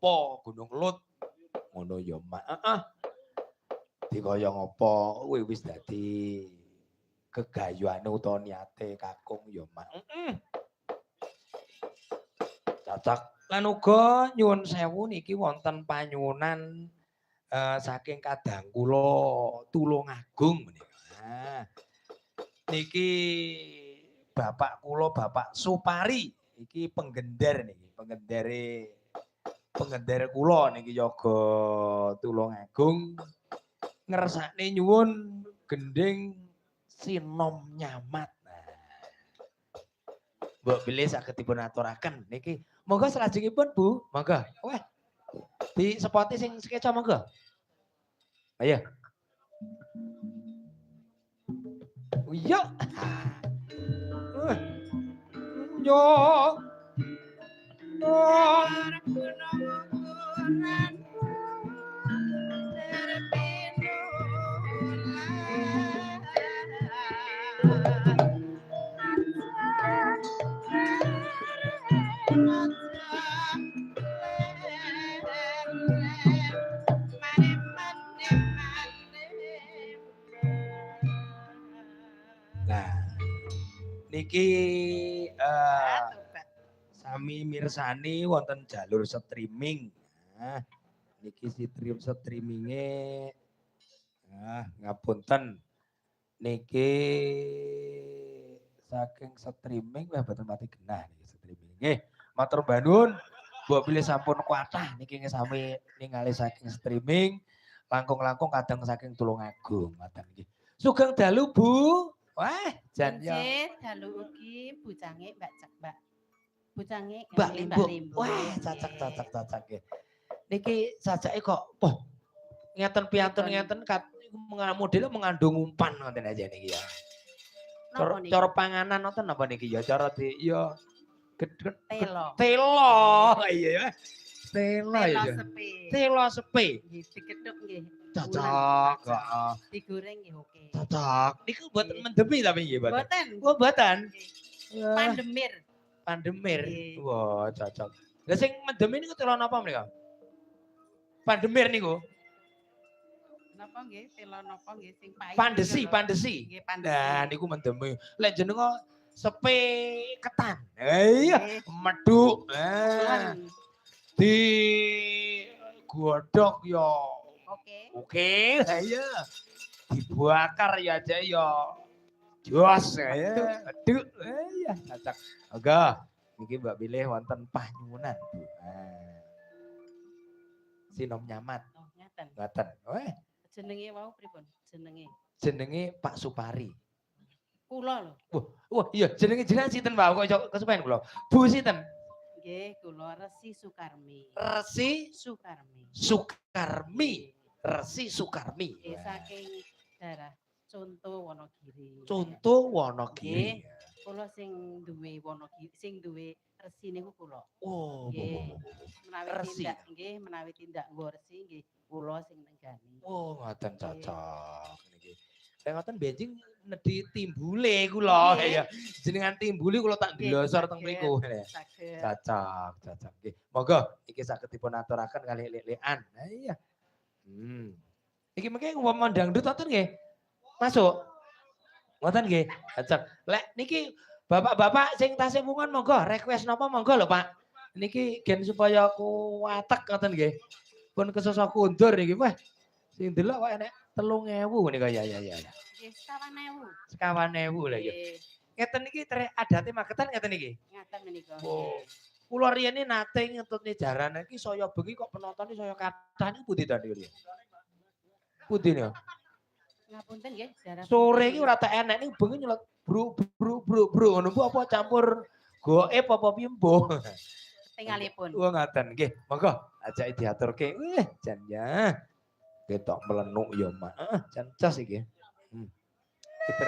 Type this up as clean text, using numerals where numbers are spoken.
ngopo Gunung Lut. Ngono ya, Mak. Heeh. Di kaya ngopo kuwi wis dadi gegayuhane utawa niate kakung ya, Mak. Heeh. Cocok. Lan uga nyuwun sewu niki wonten panyuwunan saking kadang kula Tulungagung menika. Niki bapak kula Bapak Supari iki penggender niki, penggender kula niki yoga Tulungagung ngersakne nyuwun gending Sinom Nyamat. Mbok bilih saged dipun aturaken niki. Monggo salajengipun Bu, monggo. Weh. Di spoti sing sekeca monggo. Ayo. Yo. Yo. Nah, niki sami mirsani wonten jalur streaming. Nah, niki streaminge ngapunten. Niki saking streaming wah boten pati genah niki streaming. Nggih, matur nuwun. Mbok bilih sampun kuatah niki sami ningali saking streaming. Langkung-langkung kadang saking Tulungagung ngoten nggih. Sugeng dalu, Bu. Wah, jan ya. Dalu ugi bucange Mbak Bucange Mbak Limbu. Wah, cacak nggih. Niki sajake kok ngeten piantun ngeten model mengandung umpan ngoten aja niki ya. Cara panganan ngoten napa niki ya? Cara di ya telo. Iya ya. Telo ya. Telo sepe. Nggih, digethuk nggih. Cocok, heeh. Digoreng nggih oke. Cocok. Niku mboten mendemi tapi nggih mboten. Mboten. Oh, mboten. Pandemir. Pandemir. Wah, cocok. Lah sing mendemi niku telo napa menika? Pandemir niku. Napa nggih? Telo napa nggih sing pahit? Pandesi. Nggih, pandesi. Nah, niku mendemi. Lek jenenga sepe ketan. Iya, medhuk. Nah. Di godhog ya. Oke, lah iya. Dibakar ya aja ya. Jos ya. Medhuk. Iya, cocok. Oke. Niki Mbak pilih wonten panyuwunan, Bu. Sinom Nyamat. Oh, ngaten. Ngaten. Weh. Jenenge wau pripun? Jenenge. Jenenge Pak Supari. Kula lho. Wah, iya jenenge jenengan sinten, Pak? Kok kesupen kula. Bu sinten? Nggih, kula Resi Sukarmi. Resi Sukarmi. Sukarmi. Resi Sukarmi. Nggih, saking daerah Conto Wonogiri. Conto Wonogiri. Kula sing duwe Wonogiri, sing duwe resi niku kula. Oh, nggih. Menawi resi. tindak nggo resi nggih kula sing nenggani. Oh, ngoten cocok niki. Lek ngoten benjing nedhi timbule kula ya. Jenengan timbuli kula tak glosor teng mriku. Cocok nggih. Monggo iki saged dipun aturaken kalih lek-lekan. Ha iya. Iki mengke ngomong dangdut ngoten nggih. Masuk. Ngoten nggih. Cocok. Lek niki bapak-bapak sing tasih mungon monggo request napa monggo lho Pak. Niki gen supaya kuwatek ngoten nggih. Pun kesosok kundur niki wah. Sing delok kok enek 3.000 nika ya. Nggih, 50.000. 50.000 lha ya. Ngeten niki adate Magetan ngeten niki. Ngaten menika. Oh. Kula riyene nate ngetutne jaran iki saya bengi kok penontonnya saya kathah niku pundi ta niku. Pundi niku? Ngapunten nggih, daerah sore iki ora tak enek niku bengi nyelot bro ngono ku apa campur goib apa pimbo. Tingalipun. Wah ngaten nggih. Monggo ajake diaturke. Wih, jan ya. Ketok melenuk ya, Mak. Jan cas iki. Kita